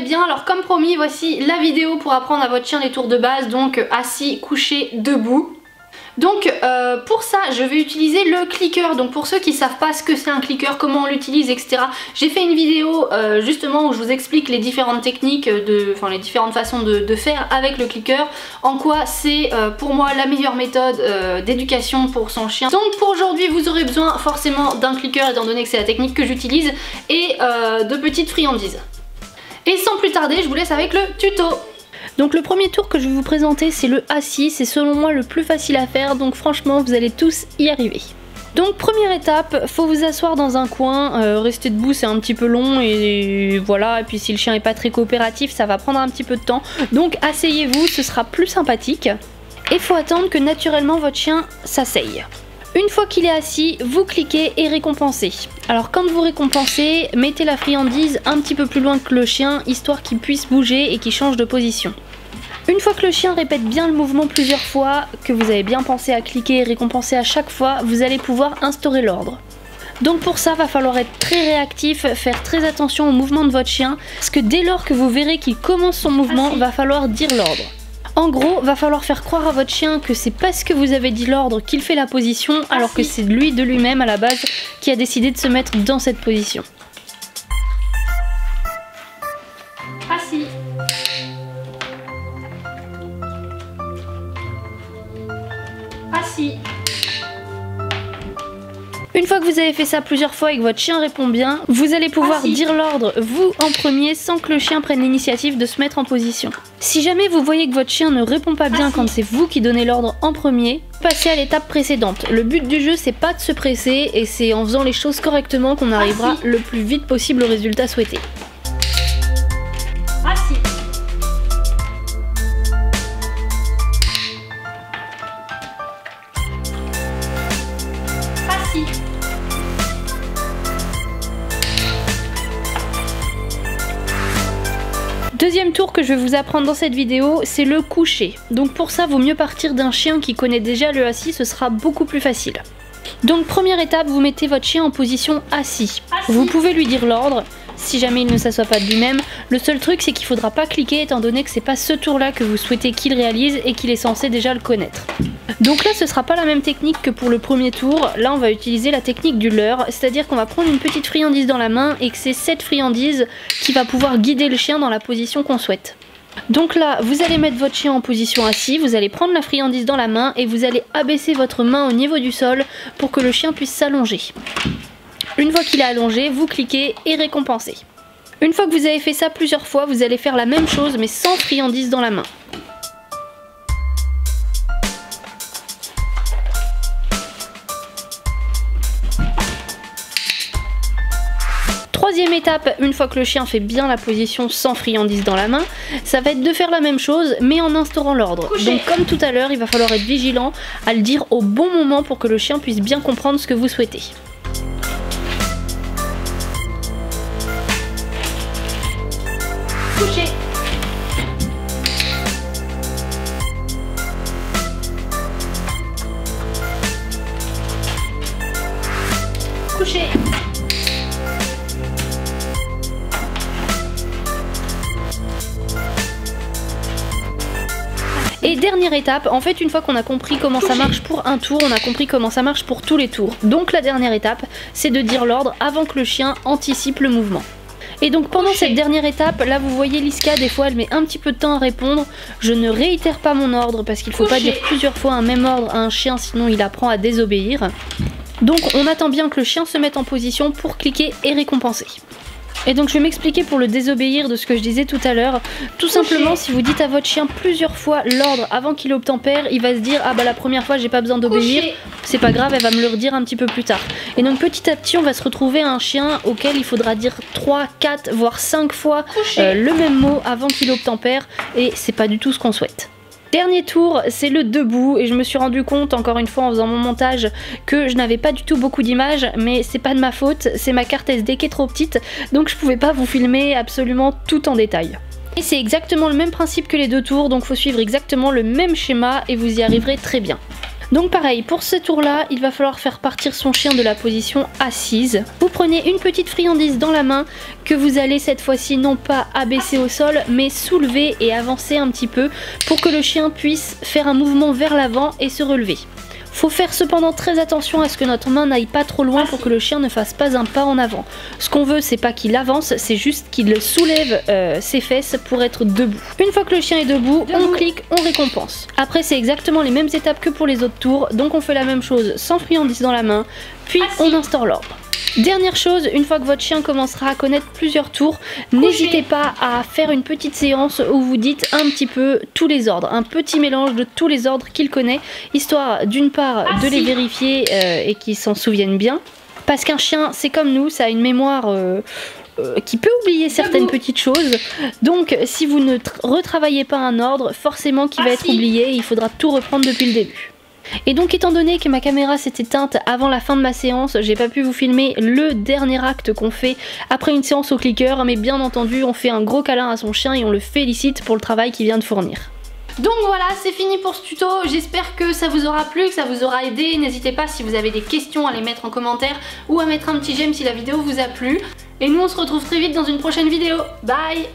allez bien. Alors comme promis, voici la vidéo pour apprendre à votre chien les tours de base, donc assis, couché, debout. Donc pour ça je vais utiliser le clicker. Donc pour ceux qui savent pas ce que c'est un clicker, comment on l'utilise, etc. J'ai fait une vidéo justement où je vous explique les différentes techniques, les différentes façons de faire avec le clicker. En quoi c'est pour moi la meilleure méthode d'éducation pour son chien. Donc pour aujourd'hui vous aurez besoin forcément d'un clicker étant donné que c'est la technique que j'utilise et de petites friandises. Et sans plus tarder je vous laisse avec le tuto. Donc le premier tour que je vais vous présenter c'est le assis, c'est selon moi le plus facile à faire, donc franchement vous allez tous y arriver. Donc première étape, faut vous asseoir dans un coin, rester debout c'est un petit peu long et voilà, et puis si le chien est pas très coopératif ça va prendre un petit peu de temps, donc asseyez-vous, ce sera plus sympathique. Et faut attendre que naturellement votre chien s'asseye. Une fois qu'il est assis, vous cliquez et récompensez. Alors quand vous récompensez, mettez la friandise un petit peu plus loin que le chien, histoire qu'il puisse bouger et qu'il change de position. Une fois que le chien répète bien le mouvement plusieurs fois, que vous avez bien pensé à cliquer et récompenser à chaque fois, vous allez pouvoir instaurer l'ordre. Donc pour ça, va falloir être très réactif, faire très attention au mouvement de votre chien, parce que dès lors que vous verrez qu'il commence son mouvement, va falloir dire l'ordre. En gros, va falloir faire croire à votre chien que c'est parce que vous avez dit l'ordre qu'il fait la position, alors que c'est lui de lui-même à la base qui a décidé de se mettre dans cette position. Assis. Assis. Une fois que vous avez fait ça plusieurs fois et que votre chien répond bien, vous allez pouvoir dire l'ordre vous en premier sans que le chien prenne l'initiative de se mettre en position. Si jamais vous voyez que votre chien ne répond pas bien quand c'est vous qui donnez l'ordre en premier, passez à l'étape précédente. Le but du jeu c'est pas de se presser et c'est en faisant les choses correctement qu'on arrivera le plus vite possible au résultat souhaité. Assis. Assis. Deuxième tour que je vais vous apprendre dans cette vidéo, c'est le coucher. Donc pour ça, vaut mieux partir d'un chien qui connaît déjà le assis, ce sera beaucoup plus facile. Donc première étape, vous mettez votre chien en position assis. Vous pouvez lui dire l'ordre, si jamais il ne s'assoit pas de lui-même. Le seul truc c'est qu'il ne faudra pas cliquer étant donné que c'est pas ce tour là que vous souhaitez qu'il réalise et qu'il est censé déjà le connaître. Donc là ce sera pas la même technique que pour le premier tour, là on va utiliser la technique du leurre, c'est-à-dire qu'on va prendre une petite friandise dans la main et que c'est cette friandise qui va pouvoir guider le chien dans la position qu'on souhaite. Donc là vous allez mettre votre chien en position assis, vous allez prendre la friandise dans la main et vous allez abaisser votre main au niveau du sol pour que le chien puisse s'allonger. Une fois qu'il est allongé, vous cliquez et récompensez. Une fois que vous avez fait ça plusieurs fois, vous allez faire la même chose mais sans friandise dans la main. Troisième étape, une fois que le chien fait bien la position sans friandise dans la main, ça va être de faire la même chose mais en instaurant l'ordre. Donc comme tout à l'heure, il va falloir être vigilant à le dire au bon moment pour que le chien puisse bien comprendre ce que vous souhaitez. Coucher. Coucher. Et dernière étape, en fait une fois qu'on a compris comment ça marche pour un tour, on a compris comment ça marche pour tous les tours. Donc la dernière étape, c'est de dire l'ordre avant que le chien anticipe le mouvement. Et donc pendant cette dernière étape, là vous voyez Liska, des fois elle met un petit peu de temps à répondre. Je ne réitère pas mon ordre parce qu'il ne faut pas dire plusieurs fois un même ordre à un chien, sinon il apprend à désobéir. Donc on attend bien que le chien se mette en position pour cliquer et récompenser. Et donc je vais m'expliquer pour le désobéir de ce que je disais tout à l'heure. Tout simplement, si vous dites à votre chien plusieurs fois l'ordre avant qu'il obtempère, il va se dire ah bah la première fois j'ai pas besoin d'obéir, c'est pas grave, elle va me le redire un petit peu plus tard. Et donc petit à petit on va se retrouver à un chien auquel il faudra dire 3, 4 voire 5 fois le même mot avant qu'il obtempère, et c'est pas du tout ce qu'on souhaite. Dernier tour, c'est le debout, et je me suis rendu compte encore une fois en faisant mon montage que je n'avais pas du tout beaucoup d'images, mais c'est pas de ma faute, c'est ma carte SD qui est trop petite, donc je pouvais pas vous filmer absolument tout en détail. Et c'est exactement le même principe que les deux tours, donc faut suivre exactement le même schéma et vous y arriverez très bien. Donc pareil, pour ce tour là, il va falloir faire partir son chien de la position assise. Vous prenez une petite friandise dans la main que vous allez cette fois-ci non pas abaisser au sol mais soulever et avancer un petit peu pour que le chien puisse faire un mouvement vers l'avant et se relever. Faut faire cependant très attention à ce que notre main n'aille pas trop loin pour que le chien ne fasse pas un pas en avant. Ce qu'on veut, c'est pas qu'il avance, c'est juste qu'il soulève ses fesses pour être debout. Une fois que le chien est debout, on clique, on récompense. Après, c'est exactement les mêmes étapes que pour les autres tours, donc on fait la même chose sans friandise dans la main, puis on instaure l'ordre. Dernière chose, une fois que votre chien commencera à connaître plusieurs tours, n'hésitez pas à faire une petite séance où vous dites un petit peu tous les ordres, un petit mélange de tous les ordres qu'il connaît, histoire d'une part de les vérifier et qu'ils s'en souviennent bien. Parce qu'un chien, c'est comme nous, ça a une mémoire qui peut oublier certaines petites choses. Donc si vous ne retravaillez pas un ordre, forcément qu'il va être oublié et il faudra tout reprendre depuis le début. Et donc étant donné que ma caméra s'est éteinte avant la fin de ma séance, j'ai pas pu vous filmer le dernier acte qu'on fait après une séance au clicker, mais bien entendu on fait un gros câlin à son chien et on le félicite pour le travail qu'il vient de fournir. Donc voilà, c'est fini pour ce tuto, j'espère que ça vous aura plu, que ça vous aura aidé. N'hésitez pas si vous avez des questions à les mettre en commentaire ou à mettre un petit j'aime si la vidéo vous a plu. Et nous on se retrouve très vite dans une prochaine vidéo. Bye!